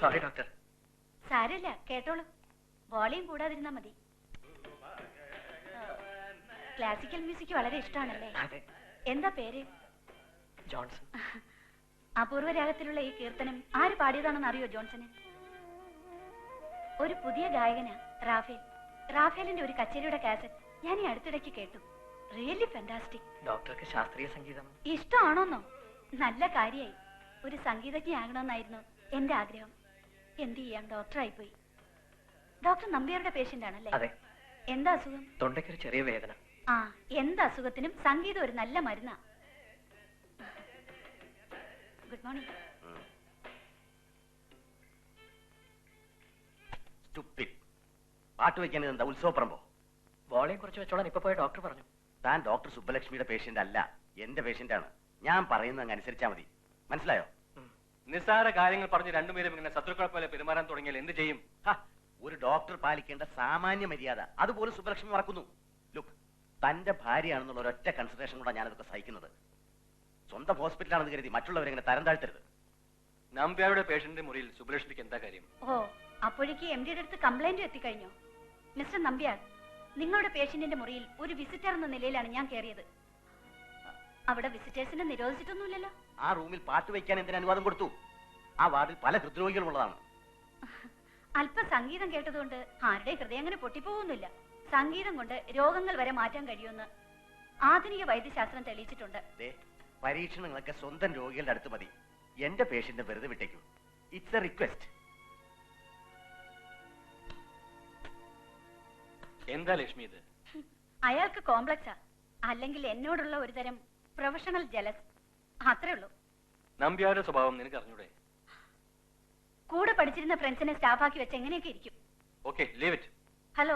Sorry doctor. സാരമില്ല, കേട്ടോളൂ. Volume കൂടാതിരുന്നാ മതി. ക്ലാസിക്കൽ മ്യൂസിക് വളരെ ഇഷ്ടമാണല്ലേ? അതെ. എന്താ പേര്? ജോൺസൺ. അപൂർവ രാഗത്തിലുള്ള ഈ കീർത്തനം ആര് പാടിയതാണെന്ന് അറിയോ ജോൺസന്? ഒരു പുതിയ ഗായകനാ, റാഫേൽ. റാഫേലിന്റെ ഒരു കച്ചേരിയുടെ കാസറ്റ് ഞാൻ ഈ അടുത്തിടയ്ക്ക് കേട്ടു. Really fantastic. ഡോക്ടർക്ക് ശാസ്ത്രീയ സംഗീതം ഇഷ്ടമാണോന്നോ? നല്ല കാര്യായി. ഒരു സംഗീതജ്ഞയാകണമെന്നായിരുന്നു എന്റെ ആഗ്രഹം. എന്ത് ചെയ്യാം, ഡോക്ടറായി പോയി. ഡോക്ടർ നമ്പ്യാരുടെ പേഷ്യന്റ് ആണല്ലേ? അതെ. എന്താ അസുഖം? തൊണ്ടയ്ക്കൊരു ചെറിയ വേദന. ആ, എന്ത് അസുഖത്തിനും സംഗീതം ഒരു നല്ല മരുന്നാ. Good morning. പാട്ട് വെക്കാൻ എന്താ ഉത്സവപ്പറമ്പോ? വോളിയം കുറച്ച് വെച്ചോളാൻ ഇപ്പൊ പോയ ഡോക്ടർ പറഞ്ഞു. താൻ ഡോക്ടർ സുബ്ബലക്ഷ്മിയുടെ പേഷ്യന്റ് അല്ല, എന്റെ പേഷ്യന്റ് ആണ്. ഞാൻ പറയുന്നത് അനുസരിച്ചാ മതി. മനസ്സിലായോ? നിസ്സാര കാര്യങ്ങൾ പറഞ്ഞ് രണ്ടുപേരും ഇങ്ങനെ ശത്രുക്കളെ പോലെ പെരുമാറാൻ തുടങ്ങിയാൽ എന്ത് ചെയ്യും? ഒരു ഡോക്ടർ പാലിക്കേണ്ട സാമാന്യ മര്യാദ അതുപോലെ സുബ്ബലക്ഷ്മി മറക്കുന്നു. ലുക്ക്, തന്റെ ഭാര്യയാണെന്നുള്ള ഒരൊറ്റ കൺസിഡറേഷൻ കൊണ്ടാണ് ഞാനതൊക്കെ സഹിക്കുന്നത്. സ്വന്തം ഹോസ്പിറ്റലാണെന്ന് കരുതി മറ്റുള്ളവരെങ്ങനെ തരം താഴ്ത്തരുത്. നമ്പ്യാരുടെ പേഷ്യന്റ് മുറിയിൽ സുബ്ബലക്ഷ്മിക്ക് എന്താ കാര്യം? ഓ, അപ്പോഴേക്ക് MD-യുടെ അടുത്ത് കംപ്ലൈന്റ് എത്തിക്കഴിഞ്ഞോ? മിസ്റ്റർ നമ്പ്യാർ, നിങ്ങളുടെ പേഷ്യന്റിന്റെ മുറിയിൽ ഒരു വിസിറ്റർ എന്ന നിലയിലാണ് ഞാൻ കയറിയത്. അവിടെ വിസിറ്റേഴ്സിനെ നിരോധിച്ചിട്ടൊന്നുമില്ലല്ലോ. ആ റൂമിൽ പാട്ട് വയ്ക്കാൻ എന്തിനു അനുവാദം കൊടുത്തു? ആ വാർഡിൽ പല ഹൃദ്രോഗികളുള്ളതാണ്. അല്പം സംഗീതം കേട്ടതുകൊണ്ട് ആരുടെ ഹൃദയം അങ്ങനെ പൊട്ടിപ്പോകുന്നില്ല. സംഗീതം കൊണ്ട് രോഗങ്ങൾ വരെ മാറ്റാൻ കഴിയുമെന്ന് ആധുനിക വൈദ്യശാസ്ത്രം തെളിയിച്ചിട്ടുണ്ട്. പരീക്ഷണങ്ങളൊക്കെ സ്വന്തം രോഗികളുടെ അടുത്ത് മതി. എന്റെ പേഷ്യന്റ് വെറുതെ വിട്ടേക്കൂ. It's A request. എന്താ ലക്ഷ്മി ഇത്? അയാൾക്ക് കോംപ്ലക്സാ, അല്ലെങ്കിൽ എന്നോടുള്ള ഒരു തരം പ്രൊഫഷണൽ ജലസ്, അത്രേ ഉള്ളൂ. നമ്പ്യാരുടെ സ്വഭാവം നിനക്ക് അറിഞ്ഞൂടെ? കൂടെ പഠിച്ചിരുന്ന ഫ്രണ്ട്സിനെ സ്റ്റാഫാക്കി വെച്ച് എങ്ങനെയൊക്കെ ഇരിക്കും. Okay, leave it.